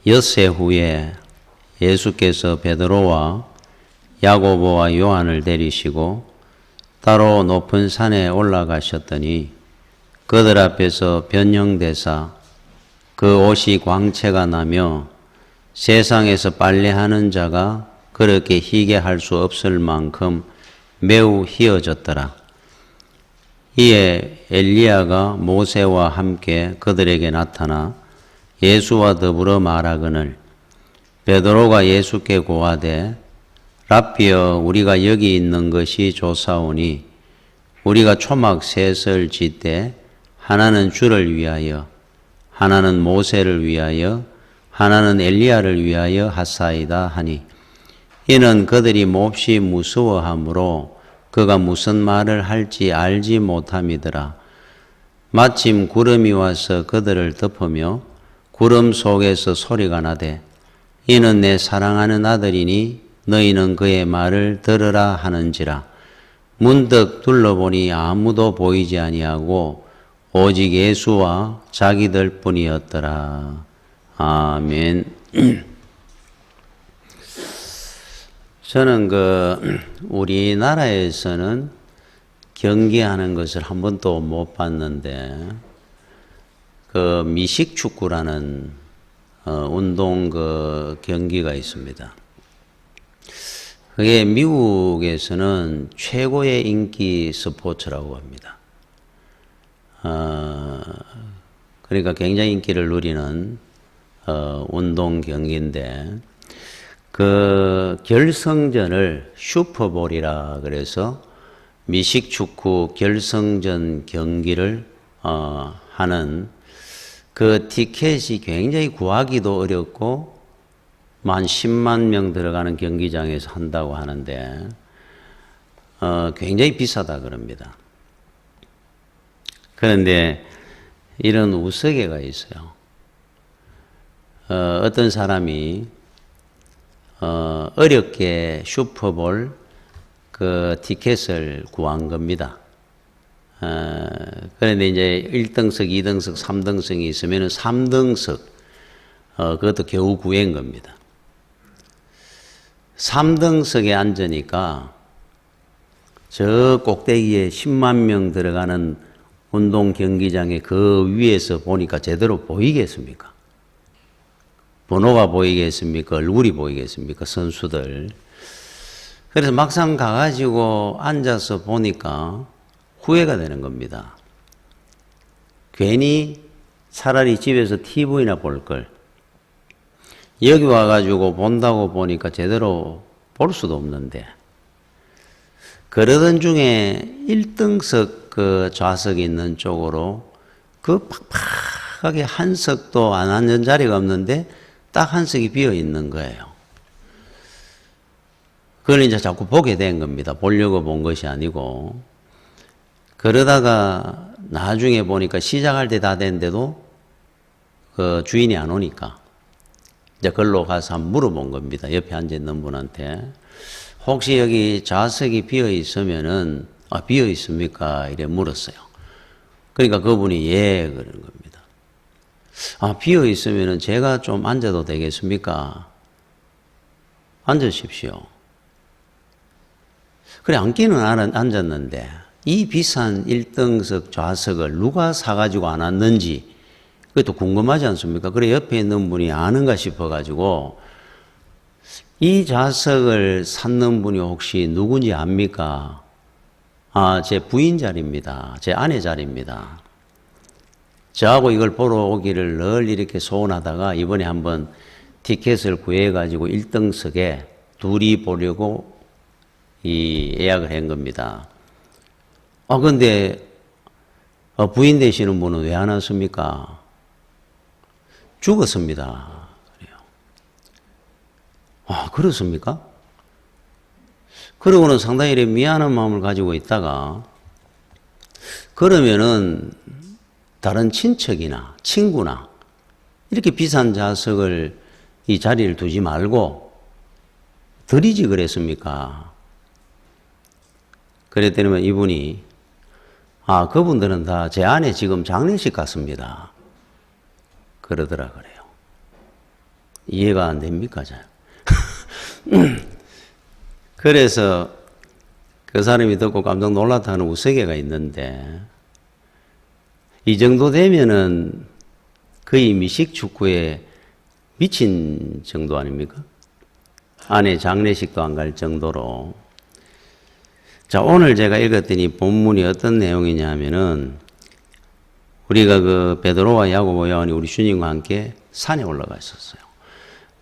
엿새 후에 예수께서 베드로와 야고보와 요한을 데리시고 따로 높은 산에 올라가셨더니 그들 앞에서 변형되사 그 옷이 광채가 나며 세상에서 빨래하는 자가 그렇게 희게 할 수 없을 만큼 매우 희어졌더라. 이에 엘리야가 모세와 함께 그들에게 나타나 예수와 더불어 말하거늘 베드로가 예수께 고하되 랍비여 우리가 여기 있는 것이 좋사오니 우리가 초막 셋을 짓되 하나는 주를 위하여 하나는 모세를 위하여 하나는 엘리야를 위하여 하사이다 하니 이는 그들이 몹시 무서워하므로 그가 무슨 말을 할지 알지 못함이더라. 마침 구름이 와서 그들을 덮으며 구름 속에서 소리가 나되 이는 내 사랑하는 아들이니 너희는 그의 말을 들으라 하는지라. 문득 둘러보니 아무도 보이지 아니하고 오직 예수와 자기들 뿐이었더라. 아멘. 저는 우리나라에서는 경기하는 것을 한 번도 못 봤는데, 미식축구라는, 운동 경기가 있습니다. 그게 미국에서는 최고의 인기 스포츠라고 합니다. 그러니까 굉장히 인기를 누리는, 운동 경기인데, 그 결승전을 슈퍼볼이라 그래서 미식축구 결승전 경기를 하는 그 티켓이 굉장히 구하기도 어렵고 만 10만 명 들어가는 경기장에서 한다고 하는데 굉장히 비싸다 그럽니다. 그런데 이런 우스개가 있어요. 어떤 사람이 어렵게 슈퍼볼 그 티켓을 구한 겁니다. 그런데 이제 1등석, 2등석, 3등석이 있으면 3등석, 그것도 겨우 구한 겁니다. 3등석에 앉으니까 저 꼭대기에 10만 명 들어가는 운동 경기장의 그 위에서 보니까 제대로 보이겠습니까? 번호가 보이겠습니까? 얼굴이 보이겠습니까? 선수들. 그래서 막상 가가지고 앉아서 보니까 후회가 되는 겁니다. 괜히 차라리 집에서 TV나 볼 걸. 여기 와가지고 본다고 보니까 제대로 볼 수도 없는데. 그러던 중에 1등석 그 좌석이 있는 쪽으로 그 팍팍하게 한 석도 안 앉은 자리가 없는데 딱 한 석이 비어 있는 거예요. 그걸 이제 자꾸 보게 된 겁니다. 보려고 본 것이 아니고. 그러다가 나중에 보니까 시작할 때 다 됐는데도 그 주인이 안 오니까 이제 걸로 가서 한번 물어본 겁니다. 옆에 앉아 있는 분한테. 혹시 여기 좌석이 비어 있으면은, 비어 있습니까? 이래 물었어요. 그러니까 그분이 예, 그러는 겁니다. 비어 있으면은 제가 좀 앉아도 되겠습니까? 앉으십시오. 그래, 앉기는 앉았는데, 이 비싼 1등석 좌석을 누가 사가지고 안 앉는지, 그것도 궁금하지 않습니까? 그래, 옆에 있는 분이 아는가 싶어가지고, 이 좌석을 샀는 분이 혹시 누군지 압니까? 제 부인 자리입니다. 제 아내 자리입니다. 저하고 이걸 보러 오기를 늘 이렇게 소원하다가 이번에 한번 티켓을 구해가지고 1등석에 둘이 보려고 예약을 한 겁니다. 근데 부인 되시는 분은 왜 안 왔습니까? 죽었습니다. 그래요. 그렇습니까? 그러고는 상당히 미안한 마음을 가지고 있다가 그러면은 다른 친척이나 친구나 이렇게 비싼 좌석을 이 자리를 두지 말고 드리지 그랬습니까? 그랬더니 이분이 그분들은 다 제 아내 지금 장례식 갔습니다. 그러더라 그래요. 이해가 안 됩니까? 잘. 그래서 그 사람이 듣고 깜짝 놀랐다는 우스개가 있는데, 이 정도 되면은 거의 미식축구에 미친 정도 아닙니까? 아내 장례식도 안 갈 정도로. 자, 오늘 제가 읽었더니 본문이 어떤 내용이냐 하면은, 우리가 그 베드로와 야고보 요한이 우리 주님과 함께 산에 올라가 있었어요.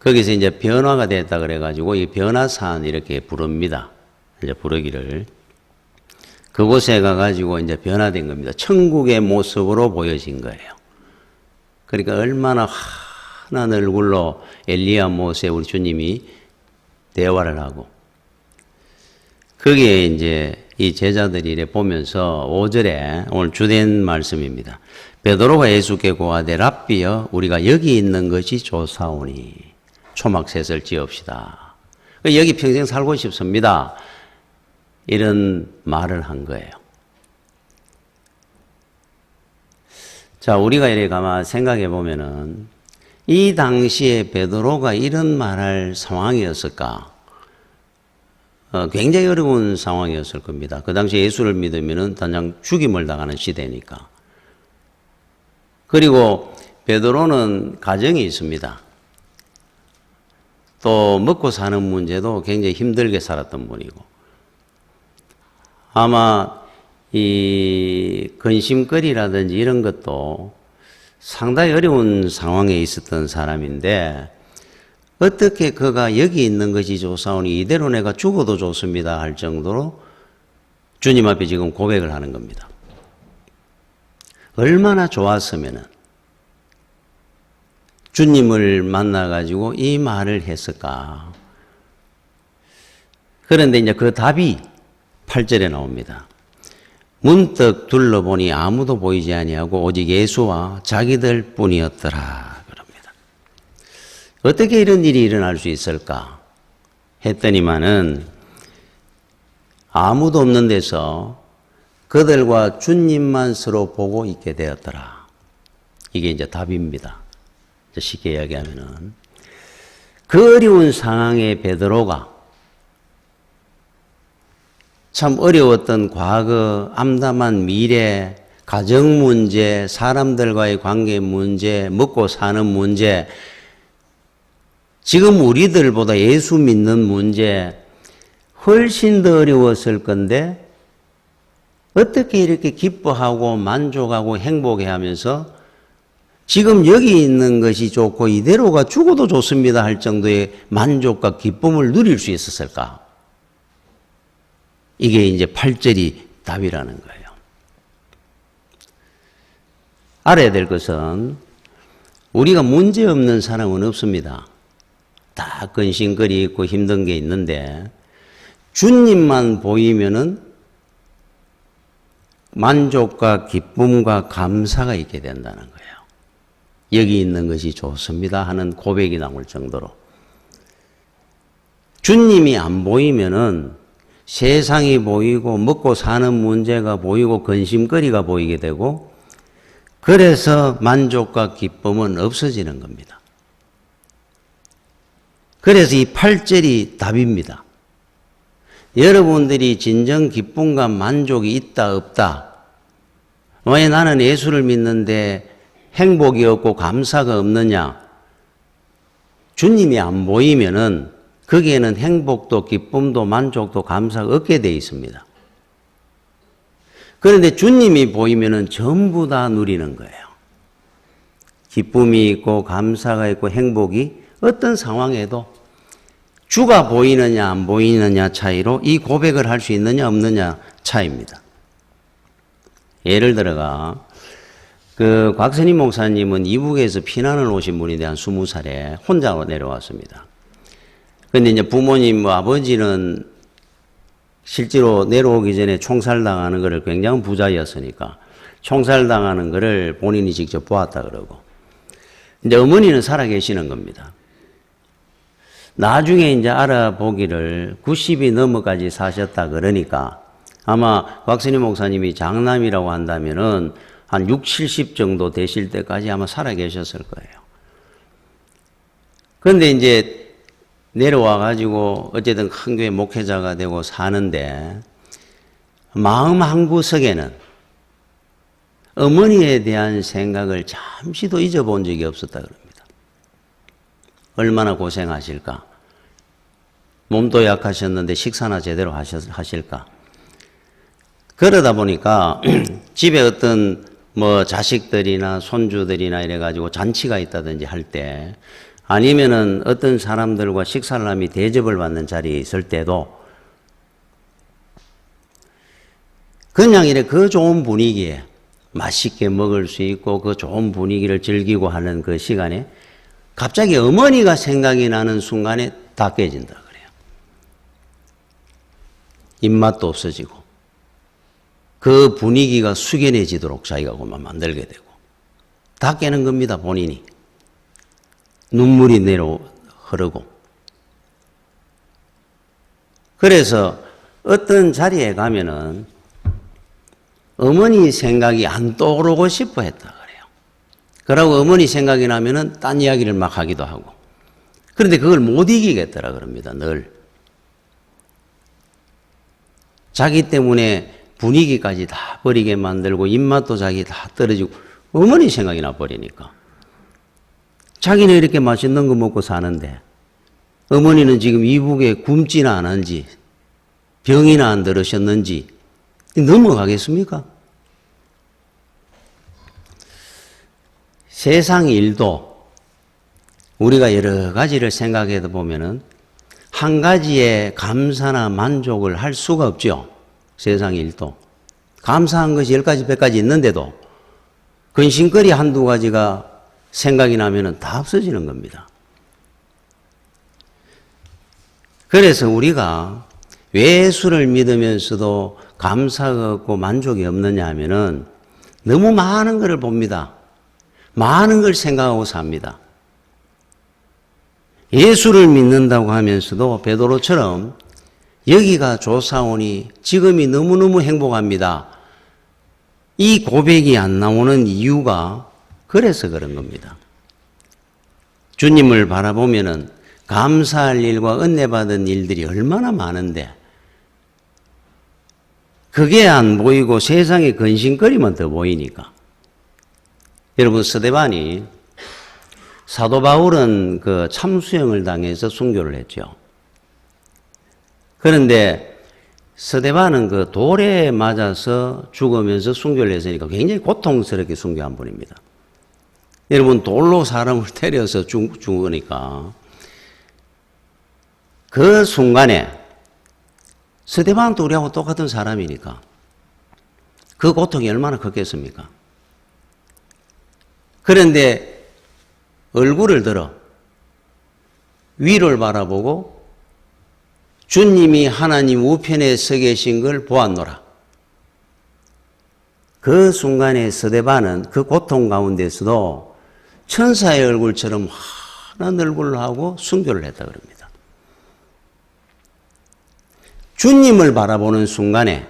거기서 이제 변화가 됐다 그래가지고 이 변화산 이렇게 부릅니다. 이제 부르기를. 그곳에 가가지고 이제 변화된 겁니다. 천국의 모습으로 보여진 거예요. 그러니까 얼마나 환한 얼굴로 엘리야 모세 우리 주님이 대화를 하고, 거기에 이제 이 제자들이 이래 보면서 5절에 오늘 주된 말씀입니다. 베드로가 예수께 고하되 랍비여 우리가 여기 있는 것이 좋사오니 초막셋을 지읍시다. 여기 평생 살고 싶습니다. 이런 말을 한 거예요. 자, 우리가 이렇게 가만 생각해 보면은 이 당시에 베드로가 이런 말할 상황이었을까? 굉장히 어려운 상황이었을 겁니다. 그 당시 예수를 믿으면은 당장 죽임을 당하는 시대니까. 그리고 베드로는 가정이 있습니다. 또 먹고 사는 문제도 굉장히 힘들게 살았던 분이고, 아마 이 근심거리라든지 이런 것도 상당히 어려운 상황에 있었던 사람인데, 어떻게 그가 여기 있는 것이 좋사오니 이대로 내가 죽어도 좋습니다 할 정도로 주님 앞에 지금 고백을 하는 겁니다. 얼마나 좋았으면은 주님을 만나가지고 이 말을 했을까. 그런데 이제 그 답이 8절에 나옵니다. 문득 둘러보니 아무도 보이지 아니하고 오직 예수와 자기들 뿐이었더라. 어떻게 이런 일이 일어날 수 있을까 했더니만은 아무도 없는 데서 그들과 주님만 서로 보고 있게 되었더라. 이게 이제 답입니다. 쉽게 이야기하면은 그 어려운 상황에 베드로가 참 어려웠던 과거, 암담한 미래, 가정 문제, 사람들과의 관계 문제, 먹고 사는 문제, 지금 우리들보다 예수 믿는 문제 훨씬 더 어려웠을 건데 어떻게 이렇게 기뻐하고 만족하고 행복해하면서 지금 여기 있는 것이 좋고 이대로가 죽어도 좋습니다 할 정도의 만족과 기쁨을 누릴 수 있었을까? 이게 이제 8절이 답이라는 거예요. 알아야 될 것은 우리가 문제 없는 사람은 없습니다. 다 근심거리 있고 힘든 게 있는데 주님만 보이면은 만족과 기쁨과 감사가 있게 된다는 거예요. 여기 있는 것이 좋습니다 하는 고백이 나올 정도로. 주님이 안 보이면은 세상이 보이고 먹고 사는 문제가 보이고 근심거리가 보이게 되고, 그래서 만족과 기쁨은 없어지는 겁니다. 그래서 이 8절이 답입니다. 여러분들이 진정 기쁨과 만족이 있다 없다, 왜 나는 예수를 믿는데 행복이 없고 감사가 없느냐? 주님이 안 보이면은 거기에는 행복도 기쁨도 만족도 감사가 없게 되어 있습니다. 그런데 주님이 보이면은 전부 다 누리는 거예요. 기쁨이 있고 감사가 있고 행복이 어떤 상황에도 주가 보이느냐 안 보이느냐 차이로 이 고백을 할 수 있느냐 없느냐 차이입니다. 예를 들어가 그 곽선희 목사님은 이북에서 피난을 오신 분인데 한 20살에 혼자 내려왔습니다. 그런데 이제 부모님 아버지는 실제로 내려오기 전에 총살당하는 것을 굉장히 부자였으니까 총살당하는 것을 본인이 직접 보았다 그러고, 이제 어머니는 살아계시는 겁니다. 나중에 이제 알아보기를 90이 넘어까지 사셨다 그러니까 아마 곽선희 목사님이 장남이라고 한다면은 한 60, 70 정도 되실 때까지 아마 살아계셨을 거예요. 그런데 이제 내려와가지고 어쨌든 큰 교회 목회자가 되고 사는데 마음 한구석에는 어머니에 대한 생각을 잠시도 잊어본 적이 없었다 그럽니다. 얼마나 고생하실까? 몸도 약하셨는데 식사나 제대로 하실까? 그러다 보니까 집에 어떤 뭐 자식들이나 손주들이나 이래가지고 잔치가 있다든지 할 때 아니면은 어떤 사람들과 식사를 하며 대접을 받는 자리에 있을 때도 그냥 이래 그 좋은 분위기에 맛있게 먹을 수 있고 그 좋은 분위기를 즐기고 하는 그 시간에 갑자기 어머니가 생각이 나는 순간에 다 깨진다 그래요. 입맛도 없어지고 그 분위기가 숙연해지도록 자기가 그만 만들게 되고 다 깨는 겁니다. 본인이. 눈물이 흐르고. 그래서 어떤 자리에 가면은 어머니 생각이 안 떠오르고 싶어 했다 그래요. 그러고 어머니 생각이 나면은 딴 이야기를 막 하기도 하고. 그런데 그걸 못 이기겠더라 그럽니다. 늘. 자기 때문에 분위기까지 다 버리게 만들고 입맛도 자기 다 떨어지고 어머니 생각이 나버리니까. 자기는 이렇게 맛있는 거 먹고 사는데 어머니는 지금 이북에 굶지나 않은지 병이나 안 들으셨는지 넘어가겠습니까? 세상 일도 우리가 여러 가지를 생각해 보면은 한 가지에 감사나 만족을 할 수가 없죠. 세상 일도. 감사한 것이 10가지, 100가지 있는데도 근심거리 한두 가지가 생각이 나면은 다 없어지는 겁니다. 그래서 우리가 왜 예수를 믿으면서도 감사가 없고 만족이 없느냐 하면은 너무 많은 것을 봅니다. 많은 걸 생각하고 삽니다. 예수를 믿는다고 하면서도 베드로처럼 여기가 좋사오니 지금이 너무너무 행복합니다. 이 고백이 안 나오는 이유가 그래서 그런 겁니다. 주님을 바라보면은 감사할 일과 은혜받은 일들이 얼마나 많은데 그게 안 보이고 세상의 근심거리만 더 보이니까. 여러분, 스데반이 사도 바울은 그 참수형을 당해서 순교를 했죠. 그런데 스데반은 그 돌에 맞아서 죽으면서 순교를 했으니까 굉장히 고통스럽게 순교한 분입니다. 여러분, 돌로 사람을 때려서 죽으니까 그 순간에 스데반도 우리하고 똑같은 사람이니까 그 고통이 얼마나 컸겠습니까? 그런데 얼굴을 들어 위를 바라보고 주님이 하나님 우편에 서 계신 걸 보았노라. 그 순간에 스데반은 그 고통 가운데서도 천사의 얼굴처럼 환한 얼굴을 하고 순교를 했다 그럽니다. 주님을 바라보는 순간에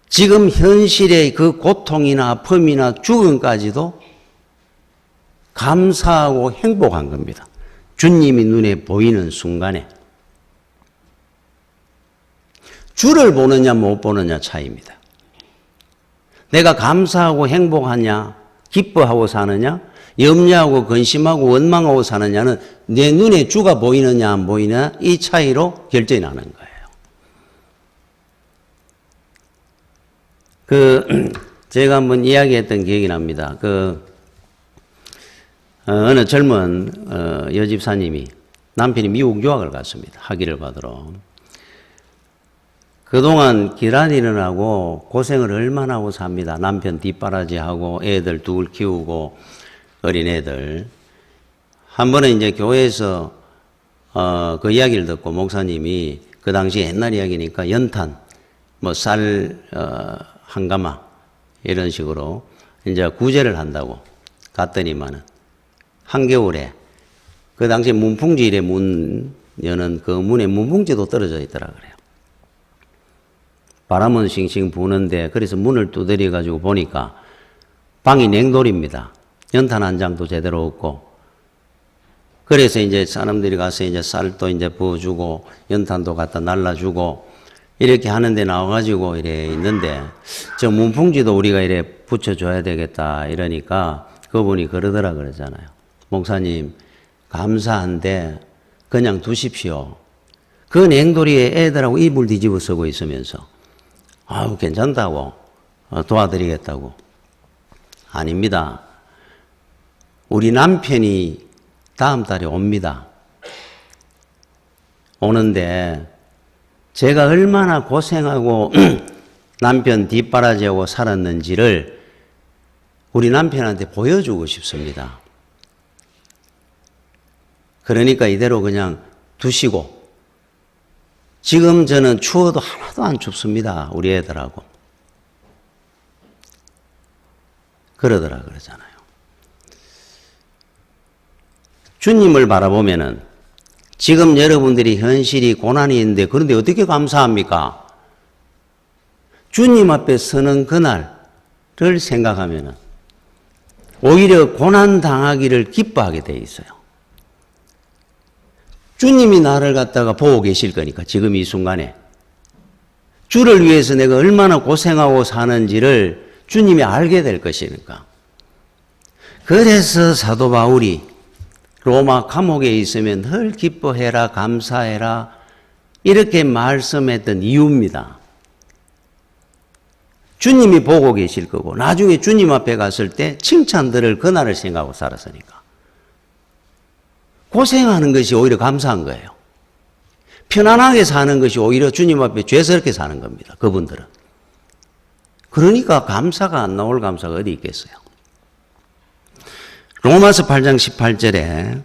지금 현실의 그 고통이나 아픔이나 죽음까지도 감사하고 행복한 겁니다. 주님이 눈에 보이는 순간에. 주를 보느냐 못 보느냐 차이입니다. 내가 감사하고 행복하냐, 기뻐하고 사느냐, 염려하고 근심하고 원망하고 사느냐는 내 눈에 주가 보이느냐 안 보이느냐 이 차이로 결정이 나는 거예요. 제가 한번 이야기했던 기억이 납니다. 어느 젊은 여집사님이 남편이 미국 유학을 갔습니다. 학위를 받으러. 그동안 기다리느라고 고생을 얼마나 하고 삽니다. 남편 뒷바라지하고 애들 둘 키우고 어린애들. 한 번에 이제 교회에서 그 이야기를 듣고 목사님이 그 당시 옛날 이야기니까 연탄, 뭐 쌀 한 가마 이런 식으로 이제 구제를 한다고 갔더니만은 한겨울에 그 당시 문풍지일에 문 여는 그 문에 문풍지도 떨어져 있더라 그래요. 바람은 싱싱 부는데 그래서 문을 두드려 가지고 보니까 방이 냉돌입니다. 연탄 한 장도 제대로 없고 그래서 이제 사람들이 가서 이제 쌀도 이제 부어주고 연탄도 갖다 날라주고 이렇게 하는데 나와가지고 이래 있는데 저 문풍지도 우리가 이래 붙여줘야 되겠다 이러니까 그분이 그러더라 그러잖아요. 목사님 감사한데 그냥 두십시오. 그 냉돌이에 애들하고 이불 뒤집어 쓰고 있으면서 아우 괜찮다고 도와드리겠다고. 아닙니다. 우리 남편이 다음 달에 옵니다. 오는데 제가 얼마나 고생하고 남편 뒷바라지하고 살았는지를 우리 남편한테 보여주고 싶습니다. 그러니까 이대로 그냥 두시고 지금 저는 추워도 하나도 안 춥습니다. 우리 애들하고. 그러더라 그러잖아요. 주님을 바라보면은 지금 여러분들이 현실이 고난이 있는데 그런데 어떻게 감사합니까? 주님 앞에 서는 그날을 생각하면은 오히려 고난 당하기를 기뻐하게 돼 있어요. 주님이 나를 갖다가 보고 계실 거니까 지금 이 순간에 주를 위해서 내가 얼마나 고생하고 사는지를 주님이 알게 될 것이니까. 그래서 사도 바울이 로마 감옥에 있으면 늘 기뻐해라 감사해라 이렇게 말씀했던 이유입니다. 주님이 보고 계실 거고 나중에 주님 앞에 갔을 때 칭찬 들을 그날을 생각하고 살았으니까. 고생하는 것이 오히려 감사한 거예요. 편안하게 사는 것이 오히려 주님 앞에 죄스럽게 사는 겁니다. 그분들은. 그러니까 감사가 안 나올 감사가 어디 있겠어요. 로마서 8장 18절에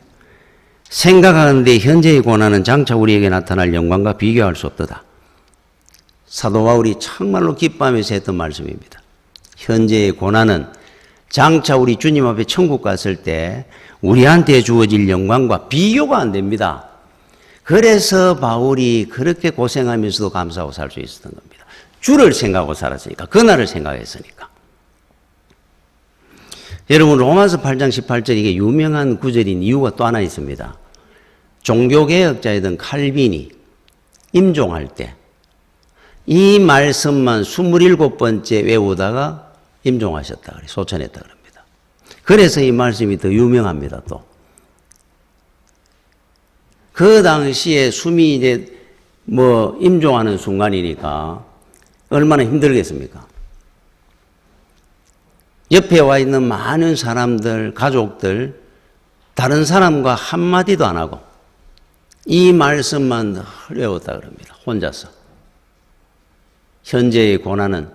생각하는데 현재의 고난은 장차 우리에게 나타날 영광과 비교할 수 없도다. 사도 바울이 정말로 기뻐하면서 했던 말씀입니다. 현재의 고난은 장차 우리 주님 앞에 천국 갔을 때 우리한테 주어질 영광과 비교가 안 됩니다. 그래서 바울이 그렇게 고생하면서도 감사하고 살 수 있었던 겁니다. 주를 생각하고 살았으니까, 그날을 생각했으니까. 여러분 로마서 8장 18절 이게 유명한 구절인 이유가 또 하나 있습니다. 종교개혁자이던 칼빈이 임종할 때 이 말씀만 27번째 외우다가 임종하셨다 그래 소천했다 그럽니다. 그래서 이 말씀이 더 유명합니다. 또 그 당시에 숨이 이제 임종하는 순간이니까 얼마나 힘들겠습니까? 옆에 와 있는 많은 사람들, 가족들, 다른 사람과 한마디도 안 하고 이 말씀만 외웠다 그럽니다. 혼자서. 현재의 고난은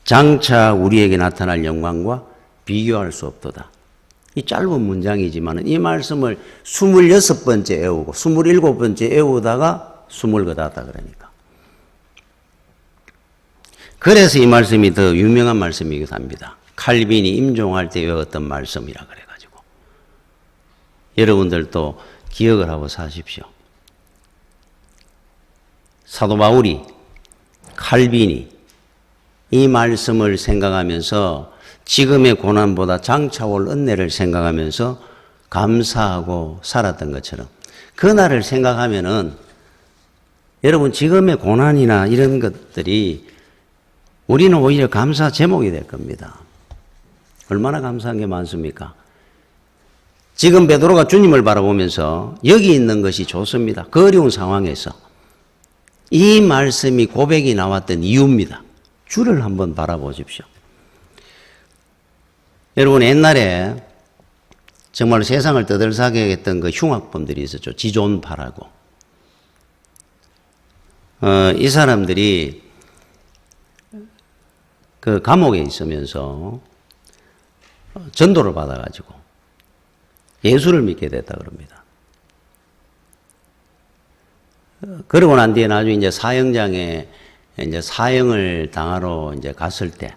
장차 우리에게 나타날 영광과 비교할 수 없도다. 이 짧은 문장이지만 이 말씀을 26번째 외우고 27번째 외우다가 숨을 거뒀다 그러니까. 그래서 이 말씀이 더 유명한 말씀이기도 합니다. 칼빈이 임종할 때 외웠던 말씀이라 그래가지고 여러분들도 기억을 하고 사십시오. 사도 바울이 칼빈이 이 말씀을 생각하면서 지금의 고난보다 장차 올 은혜를 생각하면서 감사하고 살았던 것처럼 그날을 생각하면은 여러분 지금의 고난이나 이런 것들이 우리는 오히려 감사 제목이 될 겁니다. 얼마나 감사한 게 많습니까? 지금 베드로가 주님을 바라보면서 여기 있는 것이 좋습니다. 그 어려운 상황에서 이 말씀이 고백이 나왔던 이유입니다. 주를 한번 바라보십시오. 여러분 옛날에 정말 세상을 떠들썩하게 했던 그 흉악범들이 있었죠. 지존파라고. 이 사람들이 그 감옥에 있으면서 전도를 받아가지고 예수를 믿게 됐다 그럽니다. 그러고 난 뒤에 나중에 이제 사형장에 이제 사형을 당하러 이제 갔을 때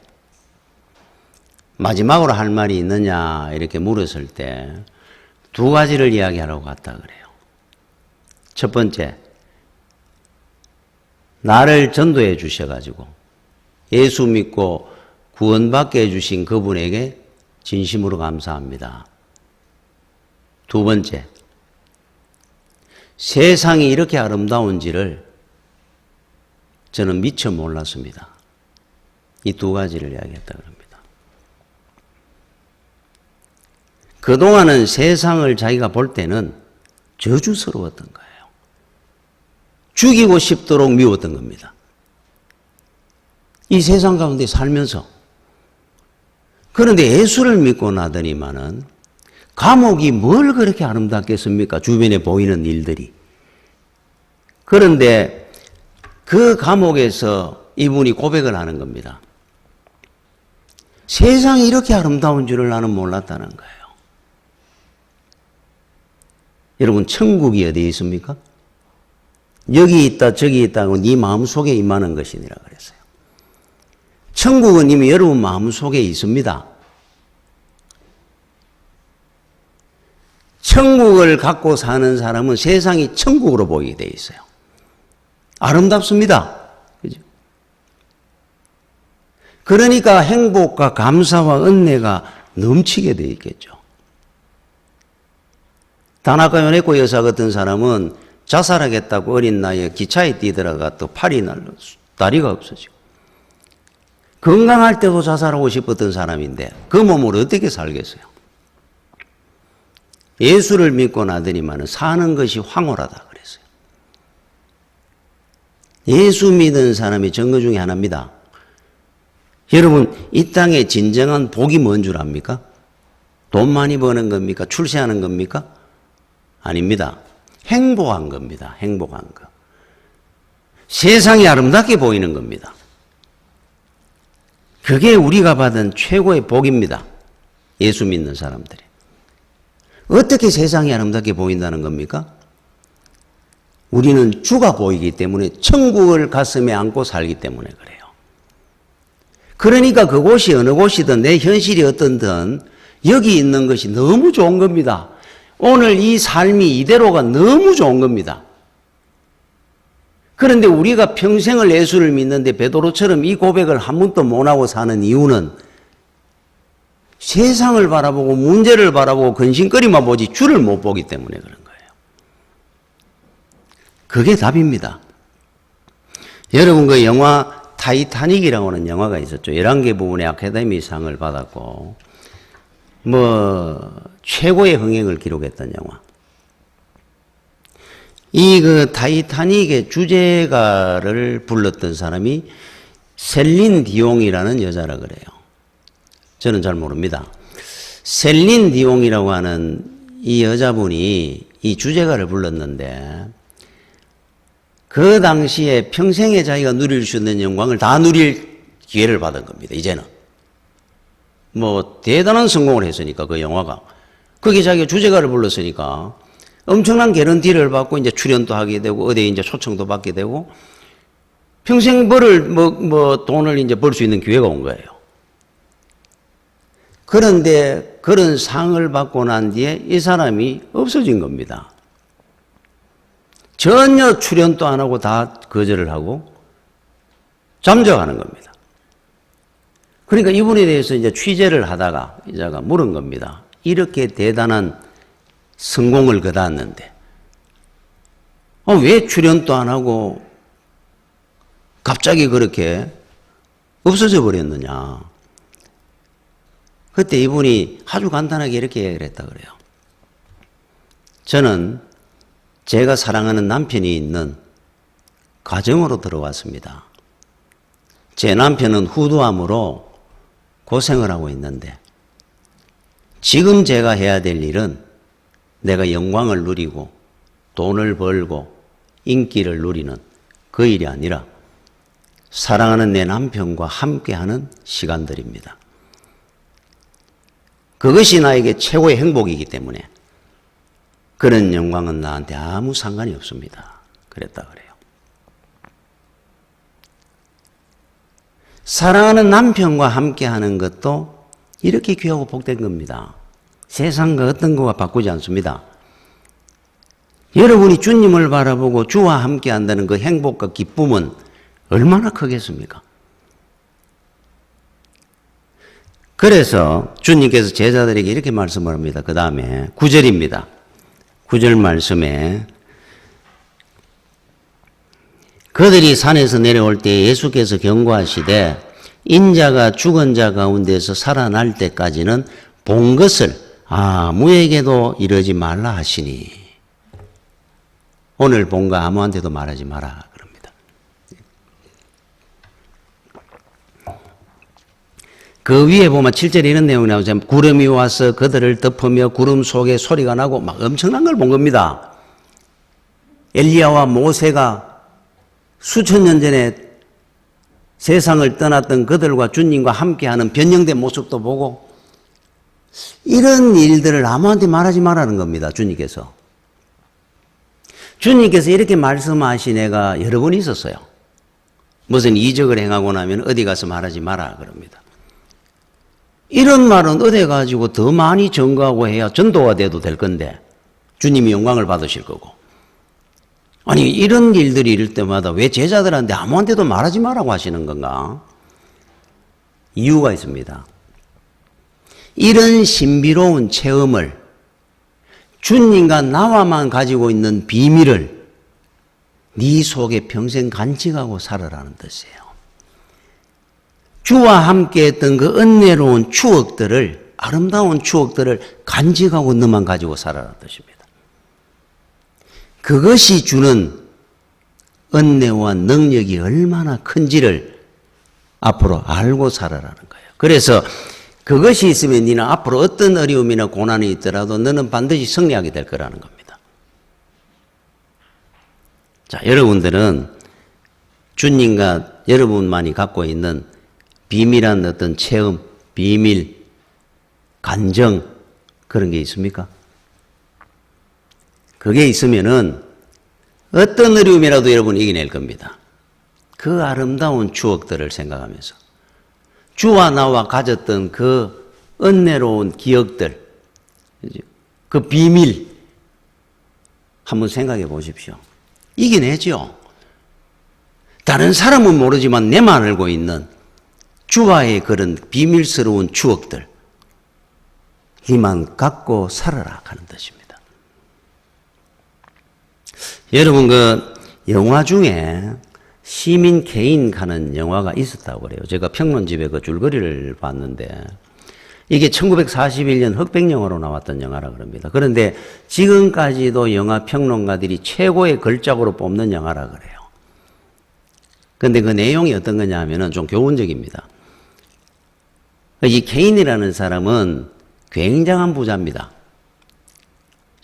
마지막으로 할 말이 있느냐 이렇게 물었을 때 두 가지를 이야기하라고 갔다 그래요. 첫 번째, 나를 전도해 주셔가지고 예수 믿고 구원받게 해주신 그분에게 진심으로 감사합니다. 두 번째, 세상이 이렇게 아름다운지를 저는 미처 몰랐습니다. 이 두 가지를 이야기했다 그럽니다. 그동안은 세상을 자기가 볼 때는 저주스러웠던 거예요. 죽이고 싶도록 미웠던 겁니다. 이 세상 가운데 살면서. 그런데 예수를 믿고 나더니만은 감옥이 뭘 그렇게 아름답겠습니까? 주변에 보이는 일들이. 그런데 그 감옥에서 이분이 고백을 하는 겁니다. 세상이 이렇게 아름다운 줄을 나는 몰랐다는 거예요. 여러분, 천국이 어디에 있습니까? 여기 있다 저기 있다고 네 마음속에 임하는 것이니라 그랬어요. 천국은 이미 여러분 마음속에 있습니다. 천국을 갖고 사는 사람은 세상이 천국으로 보이게 돼 있어요. 아름답습니다. 그죠? 그러니까 행복과 감사와 은혜가 넘치게 돼 있겠죠. 다나카 요네코 여사 같은 사람은 자살하겠다고 어린 나이에 기차에 뛰다가 또 팔이 날려 다리가 없어지고 건강할 때도 자살하고 싶었던 사람인데 그 몸을 어떻게 살겠어요? 예수를 믿고 나더니만 사는 것이 황홀하다 그랬어요. 예수 믿는 사람의 증거 중에 하나입니다. 여러분, 이 땅에 진정한 복이 뭔 줄 압니까? 돈 많이 버는 겁니까? 출세하는 겁니까? 아닙니다. 행복한 겁니다. 행복한 거. 세상이 아름답게 보이는 겁니다. 그게 우리가 받은 최고의 복입니다. 예수 믿는 사람들이. 어떻게 세상이 아름답게 보인다는 겁니까? 우리는 주가 보이기 때문에 천국을 가슴에 안고 살기 때문에 그래요. 그러니까 그곳이 어느 곳이든 내 현실이 어떤든 여기 있는 것이 너무 좋은 겁니다. 오늘 이 삶이 이대로가 너무 좋은 겁니다. 그런데 우리가 평생을 예수를 믿는데 베드로처럼 이 고백을 한 번도 못하고 사는 이유는 세상을 바라보고 문제를 바라보고 근심거리만 보지 주를 못 보기 때문에 그런 거예요. 그게 답입니다. 여러분, 그 영화 타이타닉이라고 하는 영화가 있었죠. 11개 부분의 아카데미상을 받았고 최고의 흥행을 기록했던 영화. 이 그 타이타닉의 주제가를 불렀던 사람이 셀린 디옹이라는 여자라 그래요. 저는 잘 모릅니다. 셀린 디옹이라고 하는 이 여자분이 이 주제가를 불렀는데 그 당시에 평생에 자기가 누릴 수 있는 영광을 다 누릴 기회를 받은 겁니다. 이제는. 대단한 성공을 했으니까 그 영화가. 거기 자기가 주제가를 불렀으니까 엄청난 개런티를 받고 이제 출연도 하게 되고 어디에 이제 초청도 받게 되고 평생 돈을 이제 벌 수 있는 기회가 온 거예요. 그런데 그런 상을 받고 난 뒤에 이 사람이 없어진 겁니다. 전혀 출연도 안 하고 다 거절을 하고 잠적하는 겁니다. 그러니까 이분에 대해서 이제 취재를 하다가 이자가 물은 겁니다. 이렇게 대단한 성공을 거뒀는데 왜 출연도 안 하고 갑자기 그렇게 없어져 버렸느냐. 그때 이분이 아주 간단하게 이렇게 얘기를 했다 그래요. 저는 제가 사랑하는 남편이 있는 가정으로 들어왔습니다. 제 남편은 후두암으로 고생을 하고 있는데 지금 제가 해야 될 일은 내가 영광을 누리고 돈을 벌고 인기를 누리는 그 일이 아니라 사랑하는 내 남편과 함께하는 시간들입니다. 그것이 나에게 최고의 행복이기 때문에 그런 영광은 나한테 아무 상관이 없습니다. 그랬다 그래요. 사랑하는 남편과 함께하는 것도 이렇게 귀하고 복된 겁니다. 세상과 어떤 것과 바꾸지 않습니다. 여러분이 주님을 바라보고 주와 함께한다는 그 행복과 기쁨은 얼마나 크겠습니까? 그래서 주님께서 제자들에게 이렇게 말씀을 합니다. 그 다음에 9절입니다. 9절 말씀에 그들이 산에서 내려올 때 예수께서 경고하시되 인자가 죽은 자 가운데서 살아날 때까지는 본 것을 아무에게도 이러지 말라 하시니, 오늘 본 거 아무한테도 말하지 마라 그럽니다. 그 위에 보면 7절에 이런 내용이 나오죠. 구름이 와서 그들을 덮으며 구름 속에 소리가 나고 막 엄청난 걸 본 겁니다. 엘리야와 모세가 수천 년 전에 세상을 떠났던 그들과 주님과 함께하는 변형된 모습도 보고, 이런 일들을 아무한테 말하지 말라는 겁니다. 주님께서 이렇게 말씀하신 애가 여러 번 있었어요. 무슨 이적을 행하고 나면 어디 가서 말하지 마라 그럽니다. 이런 말은 어디 가지고 더 많이 증거하고 해야 전도가 돼도 될 건데 주님이 영광을 받으실 거고, 아니 이런 일들이 이럴 때마다 왜 제자들한테 아무한테도 말하지 말라고 하시는 건가? 이유가 있습니다. 이런 신비로운 체험을, 주님과 나와만 가지고 있는 비밀을 네 속에 평생 간직하고 살아라는 뜻이에요. 주와 함께 했던 그 은혜로운 추억들을, 아름다운 추억들을 간직하고 너만 가지고 살아라는 뜻입니다. 그것이 주는 은혜와 능력이 얼마나 큰지를 앞으로 알고 살아라는 거예요. 그래서 그것이 있으면 너는 앞으로 어떤 어려움이나 고난이 있더라도 너는 반드시 승리하게 될 거라는 겁니다. 자, 여러분들은 주님과 여러분만이 갖고 있는 비밀한 어떤 체험, 비밀, 간정, 그런 게 있습니까? 그게 있으면은 어떤 어려움이라도 여러분이 이겨낼 겁니다. 그 아름다운 추억들을 생각하면서 주와 나와 가졌던 그 은혜로운 기억들, 그 비밀 한번 생각해 보십시오. 이겨내죠. 다른 사람은 모르지만 내만 알고 있는 주와의 그런 비밀스러운 추억들, 이만 갖고 살아라 하는 뜻입니다. 여러분, 그 영화 중에 시민 케인 하는 영화가 있었다고 그래요. 제가 평론집에 그 줄거리를 봤는데 이게 1941년 흑백 영화로 나왔던 영화라 그럽니다. 그런데 지금까지도 영화 평론가들이 최고의 걸작으로 뽑는 영화라 그래요. 그런데 그 내용이 어떤 거냐 하면은 좀 교훈적입니다. 이 케인이라는 사람은 굉장한 부자입니다.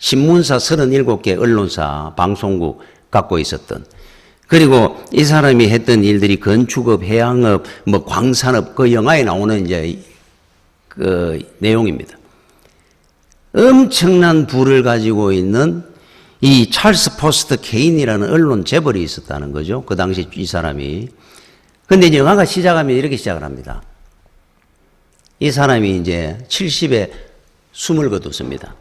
신문사 37개 언론사, 방송국 갖고 있었던, 그리고 이 사람이 했던 일들이 건축업, 해양업, 뭐 광산업, 그 영화에 나오는 이제 그 내용입니다. 엄청난 부를 가지고 있는 이 찰스 포스터 케인이라는 언론 재벌이 있었다는 거죠. 그 당시 이 사람이. 근데 이제 영화가 시작하면 이렇게 시작을 합니다. 이 사람이 이제 70에 숨을 거뒀습니다.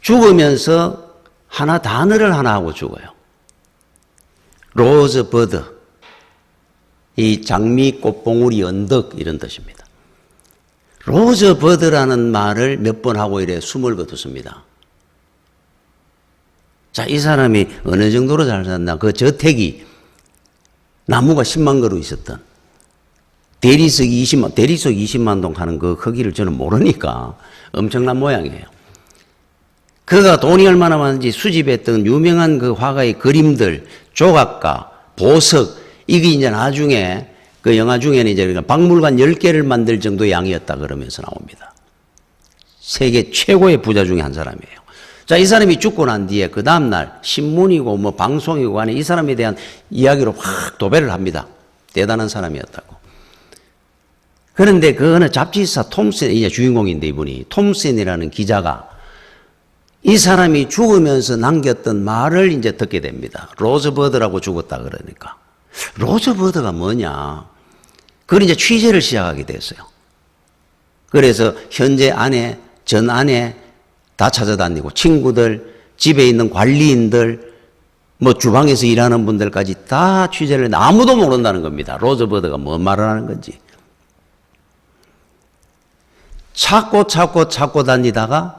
죽으면서 단어를 하나 하고 죽어요. 로즈버드, 이 장미 꽃봉우리 언덕, 이런 뜻입니다. 로즈버드라는 말을 몇 번 하고 이래 숨을 거뒀습니다. 자, 이 사람이 어느 정도로 잘 샀나? 그 저택이 나무가 10만 그루 있었던, 대리석 20만 동 하는 그 크기를 저는 모르니까 엄청난 모양이에요. 그가 돈이 얼마나 많은지 수집했던 유명한 그 화가의 그림들, 조각가, 보석, 이게 이제 나중에 그 영화 중에는 이제 박물관 10개를 만들 정도의 양이었다 그러면서 나옵니다. 세계 최고의 부자 중에 한 사람이에요. 자, 이 사람이 죽고 난 뒤에 그 다음날 신문이고 뭐 방송이고 안에 이 사람에 대한 이야기로 확 도배를 합니다. 대단한 사람이었다고. 그런데 그 어느 잡지사 톰슨, 이제 주인공인데 이분이 톰슨이라는 기자가 이 사람이 죽으면서 남겼던 말을 이제 듣게 됩니다. 로즈버드라고 죽었다 그러니까. 로즈버드가 뭐냐? 그걸 이제 취재를 시작하게 됐어요. 그래서 현재 아내, 전 아내 다 찾아다니고 친구들, 집에 있는 관리인들, 뭐 주방에서 일하는 분들까지 다 취재를 했는데 아무도 모른다는 겁니다. 로즈버드가 뭔 말을 하는 건지. 찾고 다니다가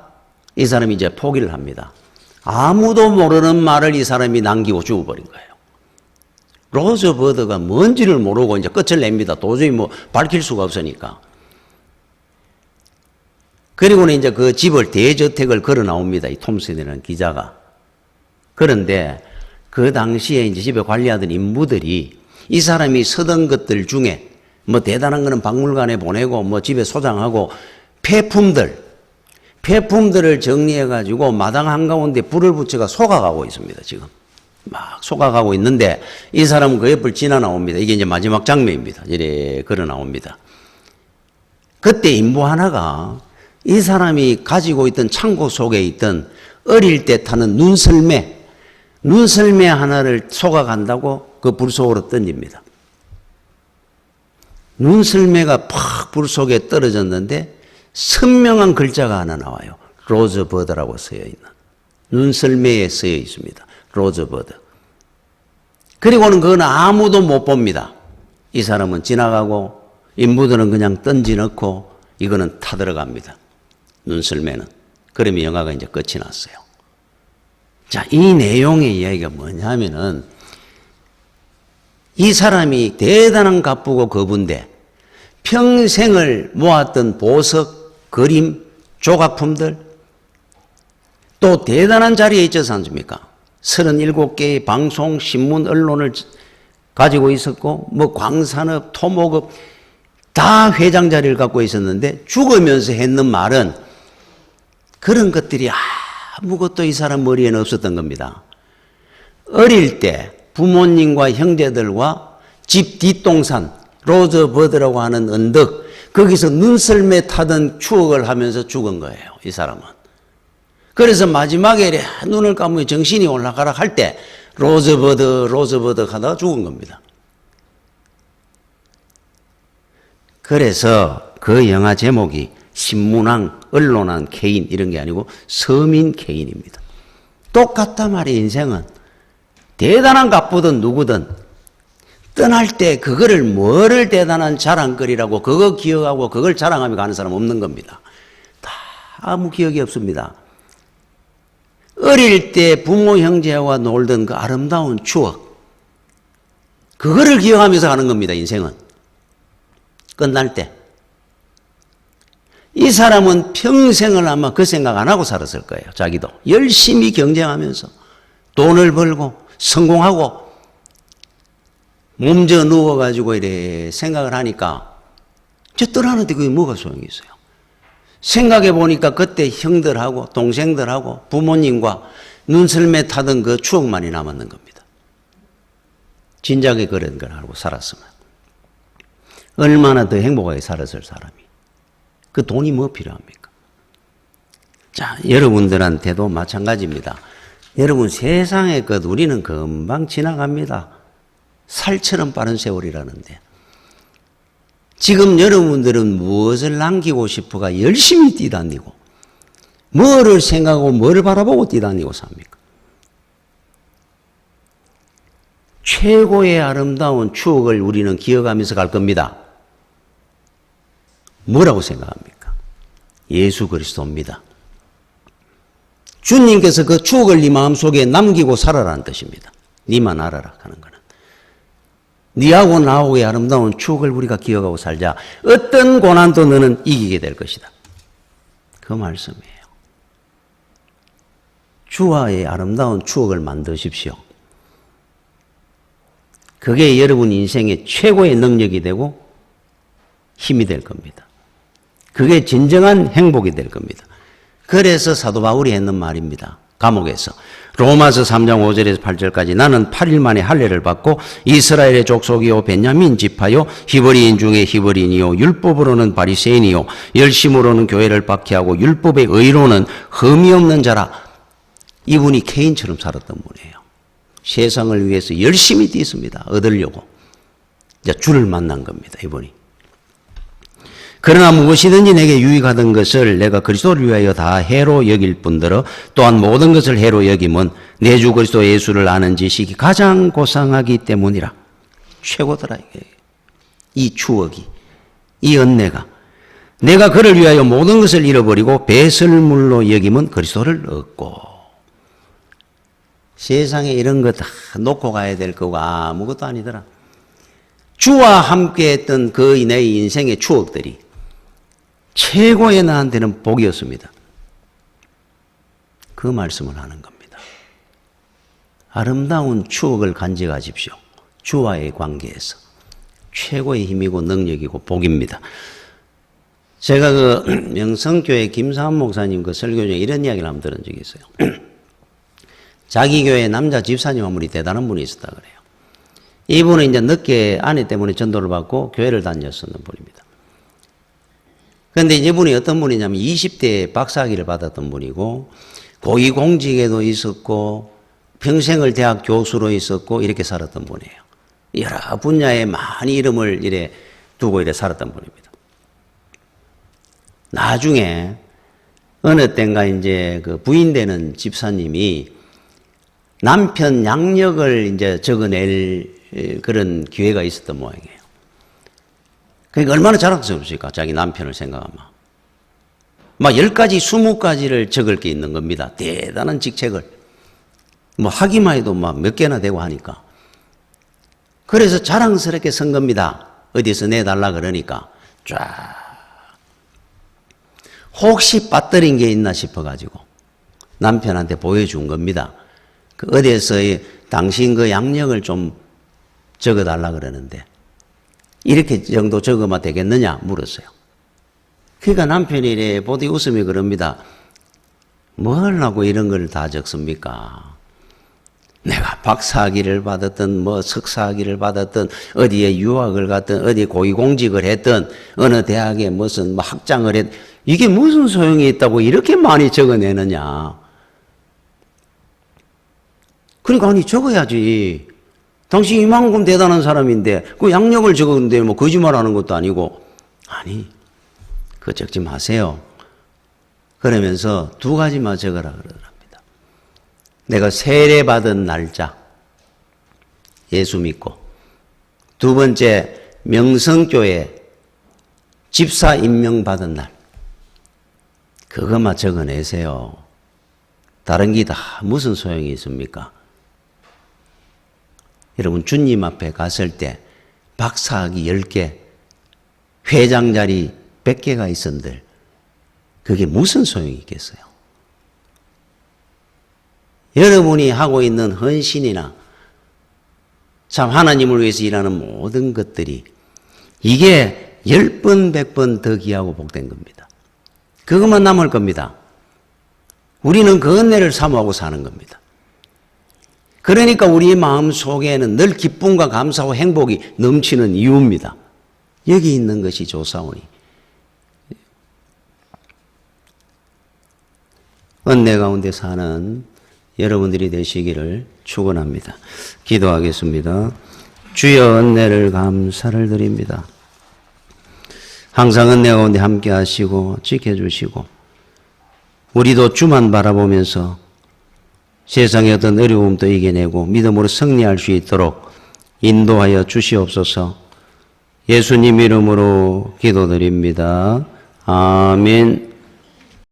이 사람이 이제 포기를 합니다. 아무도 모르는 말을 이 사람이 남기고 죽어버린 거예요. 로즈버드가 뭔지를 모르고 이제 끝을 냅니다. 도저히 뭐 밝힐 수가 없으니까. 그리고는 이제 그 집을 대저택을 걸어 나옵니다. 이 톰슨이라는 기자가. 그런데 그 당시에 이제 집에 관리하던 인부들이 이 사람이 쓰던 것들 중에 뭐 대단한 거는 박물관에 보내고 뭐 집에 소장하고 폐품들을 정리해가지고 마당 한가운데 불을 붙여가 속아가고 있습니다. 지금 막 속아가고 있는데 이 사람은 그 옆을 지나 나옵니다. 이게 이제 마지막 장면입니다. 이래 걸어 나옵니다. 그때 인부 하나가 이 사람이 가지고 있던 창고 속에 있던 어릴 때 타는 눈썰매 하나를 속아간다고 그 불 속으로 던집니다. 눈썰매가 팍 불 속에 떨어졌는데 선명한 글자가 하나 나와요. 로즈버드라고 쓰여 있는. 눈썰매에 쓰여 있습니다. 로즈버드. 그리고는 그건 아무도 못 봅니다. 이 사람은 지나가고 인부들은 그냥 던지 넣고 이거는 타들어갑니다. 눈썰매는. 그러면 영화가 이제 끝이 났어요. 자, 이 내용의 이야기가 뭐냐면은 이 사람이 대단한 갑부고 거부인데 평생을 모았던 보석, 그림, 조각품들 또 대단한 자리에 있지 않습니까? 37개의 방송, 신문, 언론을 가지고 있었고 뭐 광산업, 토목업 다 회장 자리를 갖고 있었는데 죽으면서 했는 말은 그런 것들이 아무것도 이 사람 머리에는 없었던 겁니다. 어릴 때 부모님과 형제들과 집 뒷동산 로즈버드라고 하는 언덕 거기서 눈썰매 타던 추억을 하면서 죽은 거예요. 이 사람은. 그래서 마지막에 눈을 감으면 정신이 올라가라 할 때 로즈버드 하다가 죽은 겁니다. 그래서 그 영화 제목이 신문왕, 언론왕, 케인 이런 게 아니고 서민 케인입니다. 똑같단 말이에요. 인생은. 대단한 갑부든 누구든 떠날 때 그거를 뭐를 대단한 자랑거리라고 그거 기억하고 그걸 자랑하며 가는 사람 없는 겁니다. 다 아무 기억이 없습니다. 어릴 때 부모 형제와 놀던 그 아름다운 추억 그거를 기억하면서 가는 겁니다. 인생은. 끝날 때. 이 사람은 평생을 아마 그 생각 안 하고 살았을 거예요. 자기도. 열심히 경쟁하면서 돈을 벌고 성공하고 몸져 누워가지고 이래 생각을 하니까 저 떠나는데 그게 뭐가 소용이 있어요. 생각해 보니까 그때 형들하고 동생들하고 부모님과 눈썰매 타던 그 추억만이 남았는 겁니다. 진작에 그런 걸 알고 살았으면 얼마나 더 행복하게 살았을 사람이. 그 돈이 뭐 필요합니까? 자, 여러분들한테도 마찬가지입니다. 여러분 세상의 것 우리는 금방 지나갑니다. 살처럼 빠른 세월이라는데 지금 여러분들은 무엇을 남기고 싶어가 열심히 뛰다니고 뭐를 생각하고 뭐를 바라보고 뛰다니고 삽니까? 최고의 아름다운 추억을 우리는 기억하면서 갈 겁니다. 뭐라고 생각합니까? 예수 그리스도입니다. 주님께서 그 추억을 네 마음속에 남기고 살아라는 뜻입니다. 네만 알아라 하는 거는. 네하고 나하고의 아름다운 추억을 우리가 기억하고 살자. 어떤 고난도 너는 이기게 될 것이다. 그 말씀이에요. 주와의 아름다운 추억을 만드십시오. 그게 여러분 인생의 최고의 능력이 되고 힘이 될 겁니다. 그게 진정한 행복이 될 겁니다. 그래서 사도 바울이 했는 말입니다. 감옥에서. 로마서 3장 5절에서 8절까지 나는 8일 만에 할례를 받고 이스라엘의 족속이요 베냐민 지파요 히브리인 중에 히브리인이요 율법으로는 바리새인이요 열심으로는 교회를 박해하고 율법의 의로는 흠이 없는 자라. 이분이 케인처럼 살았던 분이에요. 세상을 위해서 열심히 뛰었습니다. 얻으려고. 이제 주를 만난 겁니다. 이분이. 그러나 무엇이든지 내게 유익하던 것을 내가 그리스도를 위하여 다 해로 여길 뿐더러 또한 모든 것을 해로 여김은 내 주 그리스도 예수를 아는 지식이 가장 고상하기 때문이라. 최고더라 이게. 이 추억이, 이 은혜가. 내가 그를 위하여 모든 것을 잃어버리고 배설물로 여김은 그리스도를 얻고. 세상에 이런 거 다 놓고 가야 될 거고 아무것도 아니더라. 주와 함께 했던 그 내 인생의 추억들이 최고의 나한테는 복이었습니다. 그 말씀을 하는 겁니다. 아름다운 추억을 간직하십시오. 주와의 관계에서. 최고의 힘이고 능력이고 복입니다. 제가 그 명성교회 김사한 목사님 그 설교 중에 이런 이야기를 한번 들은 적이 있어요. 자기 교회 남자 집사님 한 분이 대단한 분이 있었다 그래요. 이분은 이제 늦게 아내 때문에 전도를 받고 교회를 다녔었는 분입니다. 그런데 이분이 어떤 분이냐면 20대에 박사학위를 받았던 분이고 고위공직에도 있었고 평생을 대학 교수로 있었고 이렇게 살았던 분이에요. 여러 분야에 많이 이름을 이래 두고 이래 살았던 분입니다. 나중에 어느 땐가 이제 그 부인되는 집사님이 남편 양력을 이제 적어낼 그런 기회가 있었던 모양이에요. 그러니까 얼마나 자랑스럽습니까? 자기 남편을 생각하면. 막 10가지, 20가지를 적을 게 있는 겁니다. 대단한 직책을. 뭐 하기만 해도 막 몇 개나 되고 하니까. 그래서 자랑스럽게 쓴 겁니다. 어디서 내달라 그러니까. 쫙. 혹시 빠뜨린 게 있나 싶어가지고 남편한테 보여준 겁니다. 그 어디에서 당신 그 양력을 좀 적어달라 그러는데 이렇게 정도 적으면 되겠느냐 물었어요. 그러니까 남편이 이래 보더니 웃으며 그럽니다. 뭘 하고 이런 걸 다 적습니까? 내가 박사학위를 받았든 뭐 석사학위를 받았든 어디에 유학을 갔든 어디 고위공직을 했든 어느 대학에 무슨 뭐 학장을 했든 이게 무슨 소용이 있다고 이렇게 많이 적어내느냐. 그러니까 아니 적어야지. 당신 이만큼 대단한 사람인데 그 양력을 적었는데 뭐 거짓말하는 것도 아니고 아니 그거 적지 마세요. 그러면서 2가지만 적어라 그러더랍니다. 내가 세례받은 날짜 예수 믿고 2번째 명성교회 집사 임명받은 날 그것만 적어내세요. 다른 게 다 무슨 소용이 있습니까? 여러분 주님 앞에 갔을 때 박사학위 10개, 회장 자리 100개가 있었는들 그게 무슨 소용이 있겠어요? 여러분이 하고 있는 헌신이나 참 하나님을 위해서 일하는 모든 것들이 이게 10번, 100번 더 귀하고 복된 겁니다. 그것만 남을 겁니다. 우리는 그 은혜를 사모하고 사는 겁니다. 그러니까 우리의 마음 속에는 늘 기쁨과 감사와 행복이 넘치는 이유입니다. 여기 있는 것이 조사오니. 은혜 가운데 사는 여러분들이 되시기를 축원합니다. 기도하겠습니다. 주여 은혜를 감사를 드립니다. 항상 은혜 가운데 함께 하시고 지켜주시고 우리도 주만 바라보면서 세상의 어떤 어려움도 이겨내고 믿음으로 승리할 수 있도록 인도하여 주시옵소서. 예수님 이름으로 기도드립니다. 아멘.